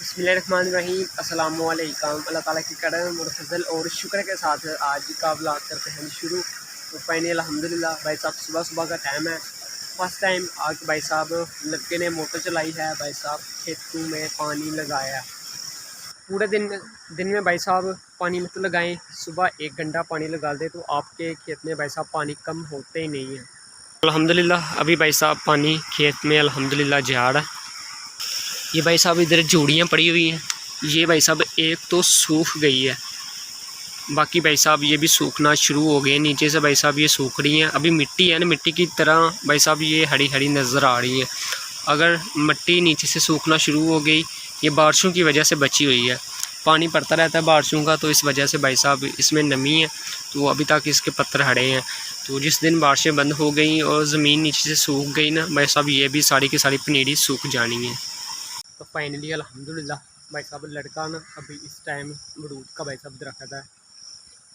बिस्मिल्लाहिर्रहमानिर्रहीम अस्सलामुअलैकुम। अल्लाह ताला की करम और फजल और शुक्र के साथ आज का व्लॉग करते हैं शुरू। तो फाइनली अल्हम्दुलिल्लाह भाई साहब सुबह सुबह का टाइम है। फर्स्ट टाइम आज भाई साहब लड़के ने मोटर चलाई है, भाई साहब खेतों में पानी लगाया। पूरे दिन में भाई साहब पानी मत लगाएं, सुबह 1 घंटा पानी लगा दे तो आपके खेत में भाई साहब पानी कम होते ही नहीं है। अल्हम्दुलिल्लाह अभी भाई साहब पानी खेत में अल्हम्दुलिल्लाह जा रहा है। ये भाई साहब इधर जोड़ियाँ पड़ी हुई हैं, ये भाई साहब एक तो सूख गई है, बाकी भाई साहब ये भी सूखना शुरू हो गए। नीचे से भाई साहब ये सूख रही हैं। अभी मिट्टी है ना, मिट्टी की तरह भाई साहब ये हरी हरी नज़र आ रही है। अगर मिट्टी नीचे से सूखना शुरू हो गई, ये बारिशों की वजह से बची हुई है, पानी पड़ता रहता है बारिशों का, तो इस वजह से भाई साहब इसमें नमी है, तो अभी तक इसके पत्थर हड़े हैं। तो जिस दिन बारिशें बंद हो गई और ज़मीन नीचे से सूख गई ना भाई साहब, ये भी सारी की सारी पनीरी सूख जानी है। तो फाइनली अल्हम्दुलिल्लाह भाई साहब लड़का ना अभी इस टाइम अमरूद का भाई साहब दरख्त है,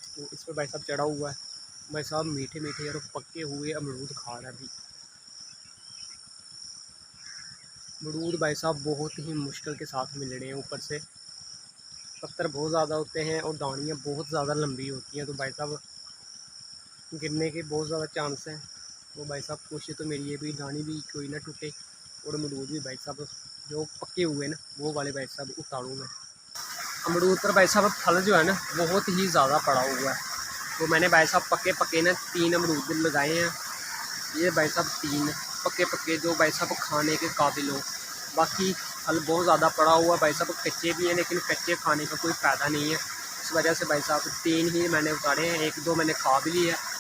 तो इस पर भाई साहब चढ़ा हुआ है। भाई साहब मीठे मीठे और पके हुए अमरूद खा रहा है। अभी अमरूद भाई साहब बहुत ही मुश्किल के साथ मिल रहे हैं, ऊपर से पत्थर बहुत ज़्यादा होते हैं और दानियाँ बहुत ज़्यादा लंबी होती हैं, तो भाई साहब गिरने के बहुत ज़्यादा चांस हैं। तो भाई साहब कोशिश तो मेरी ये भी दानी भी कोई ना टूटे और अमरूद भी भाई साहब जो पके हुए ना वो वाले भाई साहब उतारूँ मैं। अमरूद पर भाई साहब फल जो है ना बहुत ही ज़्यादा पड़ा हुआ है, तो मैंने भाई साहब पके पके ना 3 अमरूद लगाए हैं। ये भाई साहब 3 पके पके जो भाई साहब खाने के काबिल हो। बाकी फल बहुत ज़्यादा पड़ा हुआ भाई साहब, कच्चे भी हैं लेकिन कच्चे खाने का कोई फ़ायदा नहीं है। इस वजह से भाई साहब 3 ही मैंने उतारे हैं, 1-2 मैंने खा भी लिया है।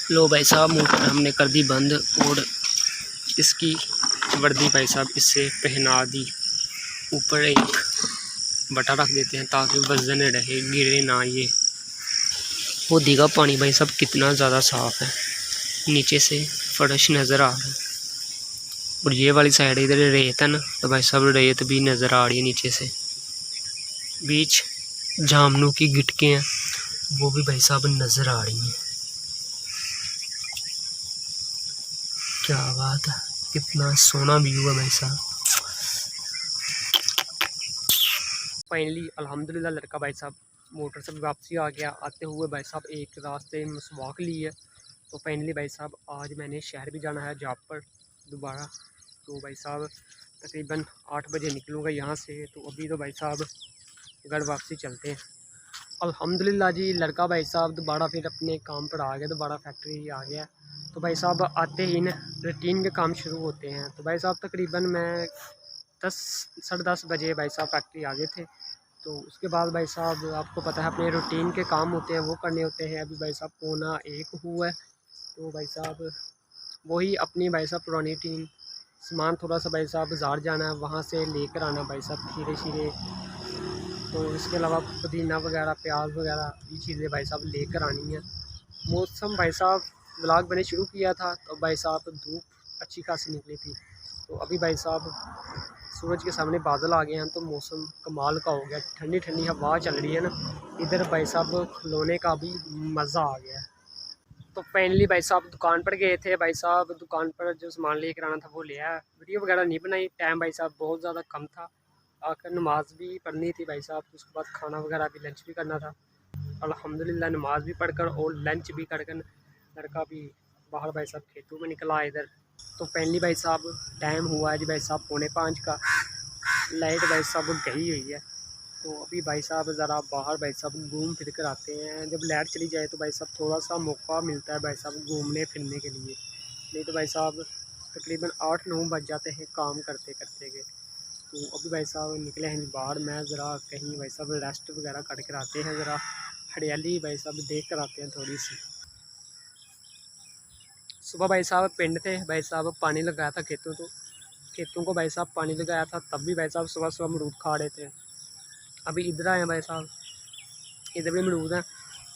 लो भाई साहब मोटर हमने कर दी बंद और इसकी वर्दी भाई साहब इससे पहना दी। ऊपर एक बटा रख देते हैं ताकि वजन रहे, गिरे ना। ये वो दीगा पानी भाई साहब कितना ज़्यादा साफ़ है, नीचे से फर्श नज़र आ रहा है। और ये वाली साइड इधर रेत है ना, तो भाई साहब रेत भी नज़र आ रही है नीचे से। बीच जामनों की गिटकें हैं वो भी भाई साहब नज़र आ रही हैं। क्या बात है, कितना सोना व्यू है भाई साहब। फाइनली अल्हम्दुलिल्लाह लड़का भाई साहब मोटर से वापसी आ गया। आते हुए भाई साहब एक रास्ते मसवाक ली है। तो फाइनली भाई साहब आज मैंने शहर भी जाना है जॉब पर दोबारा। तो भाई साहब तकरीबन 8 बजे निकलूँगा यहाँ से, तो अभी तो भाई साहब घर वापसी चलते हैं। अल्हम्दुलिल्लाह जी लड़का भाई साहब दोबारा फिर अपने काम पर आ गया, दोबारा फैक्ट्री आ गया। तो भाई साहब आते ही न रूटीन के काम शुरू होते हैं। तो भाई साहब तकरीबन मैं 10 साढ़े 10 बजे भाई साहब फैक्ट्री आ गए थे। तो उसके बाद भाई साहब आपको पता है अपने रूटीन के काम होते हैं वो करने होते हैं। अभी भाई साहब 12:45 हुआ है, तो भाई साहब वही अपनी भाई साहब पुरानी टीम सामान थोड़ा सा भाई साहब बाज़ार जाना है, वहाँ से लेकर आना भाई साहब खीरे शीरे, तो इसके अलावा पुदीना वगैरह प्याज वगैरह ये चीज़ें भाई साहब लेकर आनी है। मौसम भाई साहब व्लॉग मैंने शुरू किया था तो भाई साहब धूप अच्छी खासी निकली थी, तो अभी भाई साहब सूरज के सामने बादल आ गए हैं, तो मौसम कमाल का हो गया। ठंडी ठंडी हवा चल रही है ना, इधर भाई साहब खिलौने का भी मज़ा आ गया है। तो फाइनली भाई साहब दुकान पर गए थे। भाई साहब दुकान पर जो सामान लेकर आना था वो लिया। वीडियो वगैरह नहीं बनाई, टाइम भाई साहब बहुत ज़्यादा कम था। आकर नमाज़ भी पढ़नी थी भाई साहब, उसके बाद खाना वगैरह भी लंच भी करना था। अल्हम्दुलिल्लाह नमाज़ भी पढ़कर और लंच भी कर लड़का भी बाहर भाई साहब खेतों में निकला इधर। तो फाइनली भाई साहब टाइम हुआ है जी भाई साहब 4:45 का। लाइट भाई साहब गई हुई है, तो अभी भाई साहब ज़रा बाहर भाई साहब घूम फिर कर आते हैं। जब लाइट चली जाए तो भाई साहब थोड़ा सा मौका मिलता है भाई साहब घूमने फिरने के लिए, नहीं तो भाई साहब तकरीबन 8-9 बज जाते हैं काम करते करते के। तो अभी भाई साहब निकले हैं बाहर, मैं ज़रा कहीं भाई साहब रेस्ट वगैरह कर कर आते हैं, ज़रा हरियाली भाई साहब देख कर आते हैं थोड़ी सी। सुबह भाई साहब पिंड थे, भाई साहब पानी लगाया था खेतों को भाई साहब पानी लगाया था, तब भी भाई साहब सुबह सुबह अमरूद खा रहे थे। अभी इधर आए भाई साहब, इधर भी अमरूद हैं,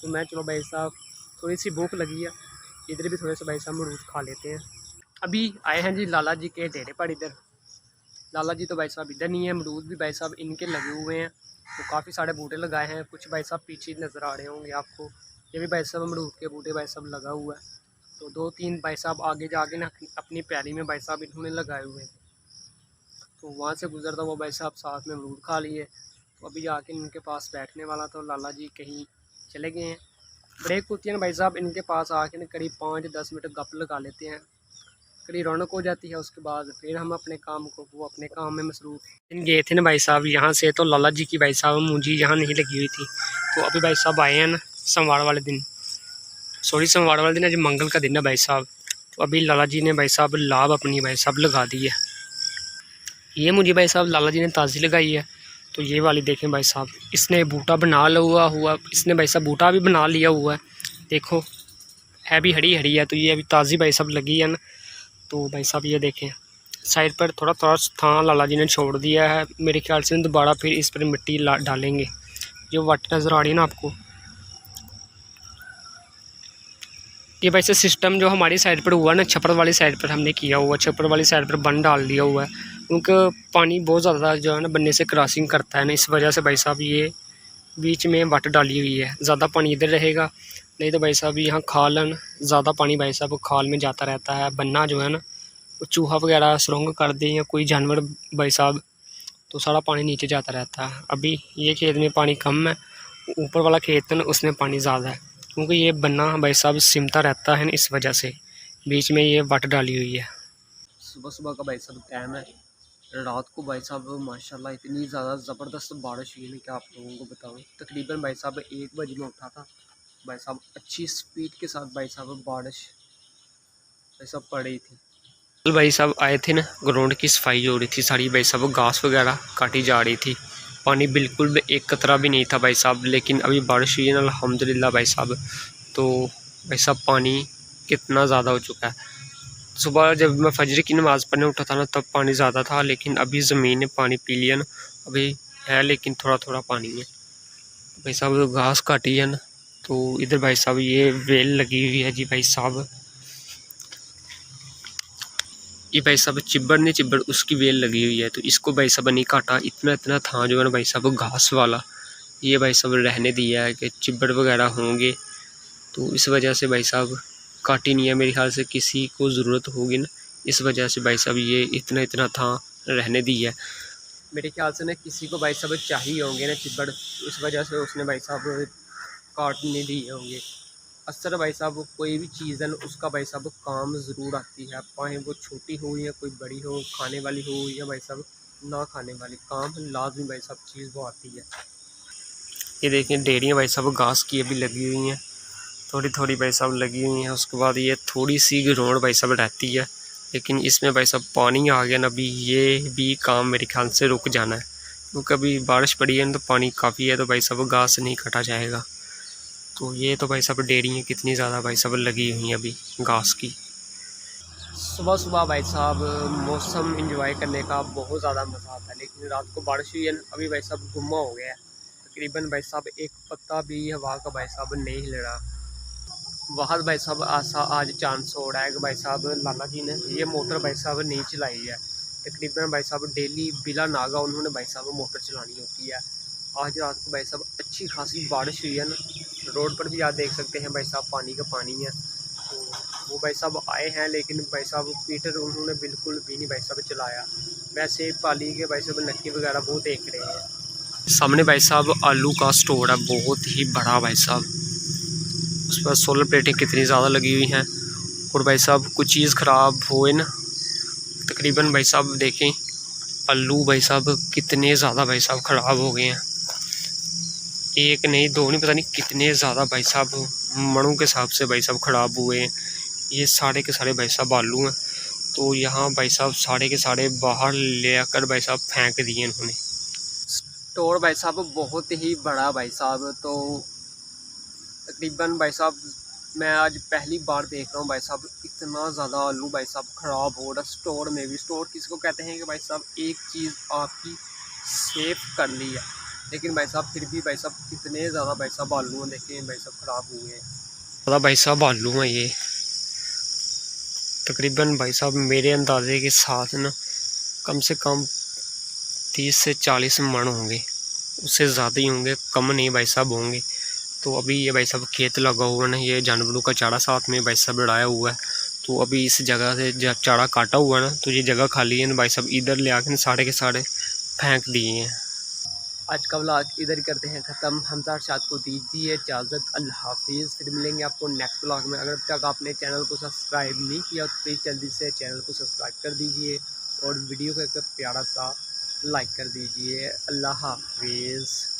तो मैं चलो भाई साहब थोड़ी सी भूख लगी है, इधर भी थोड़े से भाई साहब अमरूद खा लेते हैं। अभी आए हैं जी लाला जी के डेरे पर। इधर लाला जी तो भाई साहब इधर नहीं है, अमरूद भी भाई साहब इनके लगे हुए हैं, तो काफ़ी सारे बूटे लगाए हैं। कुछ भाई साहब पीछे नज़र आ रहे होंगे आपको, ये भी भाई साहब अमरूद के बूटे भाई साहब लगा हुआ है। तो 2-3 भाई साहब आगे जाके ना अपनी पैली में भाई साहब इन्होंने लगाए हुए थे। तो वहाँ से गुजरता हुआ भाई साहब साथ में अमरूद खा लिए। तो अभी जाके इनके पास बैठने वाला, तो लाला जी कहीं चले गए हैं। ब्रेक होती है ना भाई साहब, इनके पास आके ना करीब 5-10 मिनट गप लगा लेते हैं, करीब रौनक हो जाती है। उसके बाद फिर हम अपने काम को, वो अपने काम में मसरूफ़ इन गए थे ना भाई साहब यहाँ से। तो लाला जी की भाई साहब मुंजी यहाँ नहीं लगी हुई थी। तो अभी भाई साहब आए हैं ना सोमवार वाले दिन, सोमवार वाले दिन आज मंगल का दिन है भाई साहब। तो अभी लाला जी ने भाई साहब लाभ अपनी भाई साहब लगा दी है। ये मुझे भाई साहब लाला जी ने ताज़ी लगाई है। तो ये वाली देखें भाई साहब, इसने बूटा बना हुआ इसने भाई साहब बूटा भी बना लिया हुआ है। देखो है भी हरी हरी है। तो ये अभी ताज़ी भाई साहब लगी है ना। तो भाई साहब ये देखें साइड पर थोड़ा थोड़ा था लाला जी ने छोड़ दिया है। मेरे ख्याल से दोबारा फिर इस पर मिट्टी डालेंगे। जो वाट नज़र आ रही है ना आपको, ये वैसे सिस्टम जो हमारी साइड पर हुआ ना, छप्पर वाली साइड पर हमने किया हुआ, छप्पर वाली साइड पर बंद डाल दिया हुआ है। क्योंकि पानी बहुत ज़्यादा जो है ना बनने से क्रॉसिंग करता है ना, इस वजह से भाई साहब ये बीच में वट डाली हुई है। ज़्यादा पानी इधर रहेगा, नहीं तो भाई साहब यहाँ खाल ज़्यादा पानी भाई साहब खाल में जाता रहता है। बन्ना जो है ना वो चूहा वगैरह सुरंग कर दे या कोई जानवर भाई साहब, तो सारा पानी नीचे जाता रहता है। अभी ये खेत में पानी कम है, ऊपर वाला खेत है ना उसमें पानी ज़्यादा है। क्योंकि ये बन्ना भाई साहब सिमटा रहता है ना, इस वजह से बीच में ये वट डाली हुई है। सुबह सुबह का भाई साहब टाइम है। रात को भाई साहब माशाल्लाह इतनी ज़्यादा ज़बरदस्त बारिश हुई है कि आप लोगों को बताऊं। तकरीबन भाई साहब 1 बजे में उठा था भाई साहब, अच्छी स्पीड के साथ भाई साहब बारिश भाई साहब पड़ रही थी। कल भाई साहब आए थे ना, ग्राउंड की सफाई हो रही थी सारी भाई साहब, घास वगैरह काटी जा रही थी। पानी बिल्कुल भी एक कतरा भी नहीं था भाई साहब। लेकिन अभी बारिश हुई है ना अल्हम्दुलिल्लाह भाई साहब, तो भाई साहब पानी कितना ज़्यादा हो चुका है। सुबह जब मैं फजर की नमाज़ पढ़ने उठा था ना तब पानी ज़्यादा था, लेकिन अभी ज़मीन ने पानी पी लिया ना। अभी है लेकिन थोड़ा थोड़ा पानी है भाई साहब। घास काटी है ना, तो इधर भाई साहब ये वेल लगी हुई है जी भाई साहब। ये भाई साहब चिब्बड़ उसकी वेल लगी हुई है, तो इसको भाई साहब नहीं काटा। इतना इतना था जो है ना भाई साहब घास वाला, ये भाई साहब रहने दिया है कि चिब्बड़ वगैरह होंगे, तो इस वजह से भाई साहब काटी नहीं है। मेरे ख्याल से किसी को ज़रूरत होगी ना, इस वजह से भाई साहब ये इतना इतना था रहने दिया है। मेरे ख्याल से ना किसी को भाई साहब चाहिए होंगे ना चिब्बड़, इस वजह से उसने भाई साहब काट नहीं दिए होंगे। अक्सर भाई साहब कोई भी चीज़ है ना उसका भाई साहब काम ज़रूर आती है, चाहे वो छोटी हो या कोई बड़ी हो, खाने वाली हो या भाई साहब ना खाने वाली, काम लाजमी भाई साहब चीज़ वो आती है। ये देखें डेयरियाँ भाई साहब घास की अभी लगी हुई हैं, थोड़ी थोड़ी भाई साहब लगी हुई हैं। उसके बाद ये थोड़ी सी ग्राउंड भाई साहब रहती है, लेकिन इसमें भाई साहब पानी आ गया ना, अभी ये भी काम मेरे ख्याल से रुक जाना है। क्योंकि अभी बारिश पड़ी है ना तो पानी काफ़ी है, तो भाई साहब घास नहीं कटा जाएगा। तो ये तो भाई साहब डेयरियाँ कितनी ज़्यादा भाई साहब लगी हुई हैं अभी घास की। सुबह सुबह भाई साहब मौसम एंजॉय करने का बहुत ज़्यादा मज़ा आता है, लेकिन रात को बारिश हुई है ना, अभी भाई साहब गुम्मा हो गया है। तकरीबन भाई साहब एक पत्ता भी हवा का भाई साहब नहीं हिल रहा। वहाँ भाई साहब आज चांस हो रहा है कि भाई साहब लाला जी ने ये मोटर भाई साहब नहीं चलाई है। तकरीबन भाई साहब डेली बिला नागा उन्होंने भाई साहब मोटर चलानी होती है। आज रात को भाई साहब अच्छी खासी बारिश हुई है ना, रोड पर भी आप देख सकते हैं भाई साहब पानी का पानी है। तो वो भाई साहब आए हैं, लेकिन भाई साहब पीटर उन्होंने बिल्कुल भी नहीं भाई साहब चलाया। वैसे पाली के भाई साहब नक्की वगैरह वो देख रहे हैं। सामने भाई साहब आलू का स्टोर है, बहुत ही बड़ा भाई साहब। उस पर सोलर प्लेटें कितनी ज़्यादा लगी हुई हैं। और भाई साहब कुछ चीज़ ख़राब होए ना, तकरीबन भाई साहब देखें आलू भाई साहब कितने ज़्यादा भाई साहब ख़राब हो गए हैं। एक नहीं दो नहीं, पता नहीं कितने ज़्यादा भाई साहब मणों के हिसाब से भाई साहब ख़राब हुए हैं। ये सारे के सारे भाई साहब आलू हैं, तो यहाँ भाई साहब सारे के सारे बाहर ले आकर भाई साहब फेंक दिए इन्होंने। स्टोर भाई साहब बहुत ही बड़ा भाई साहब, तो तकरीबन भाई साहब मैं आज पहली बार देख रहा हूँ भाई साहब इतना ज़्यादा आलू भाई साहब ख़राब हो रहा है स्टोर में भी। स्टोर किसको कहते हैं कि भाई साहब एक चीज़ आपकी सेफ कर ली है, लेकिन भाई साहब फिर भी भाई साहब कितने ज़्यादा भाई साहब आलू हैं, देखें भाई साहब ख़राब हुए हैं ज़्यादा भाई साहब आलू हैं ये। तकरीबन भाई साहब मेरे अंदाजे के साथ ना कम से कम 30 से 40 मन होंगे, उससे ज़्यादा ही होंगे, कम नहीं भाई साहब होंगे। तो अभी ये भाई साहब खेत लगा हुआ है ना, ये जानवरों का चारा साथ में भाई साहब लड़ाया हुआ है। तो अभी इस जगह से जब चारा काटा हुआ है ना, तो ये जगह खाली है ना भाई साहब, इधर ले आके साढ़े के साढ़े फेंक दिए हैं। आज का व्लॉग इधर करते हैं ख़त्म। हमजा अरशाद को दीजिए इजाज़त, अल्लाह हाफिज़। फिर मिलेंगे आपको नेक्स्ट व्लॉग में। अगर अब तक आपने चैनल को सब्सक्राइब नहीं किया तो प्लीज़ जल्दी से चैनल को सब्सक्राइब कर दीजिए और वीडियो को एक प्यारा सा लाइक कर दीजिए। अल्लाह हाफिज़।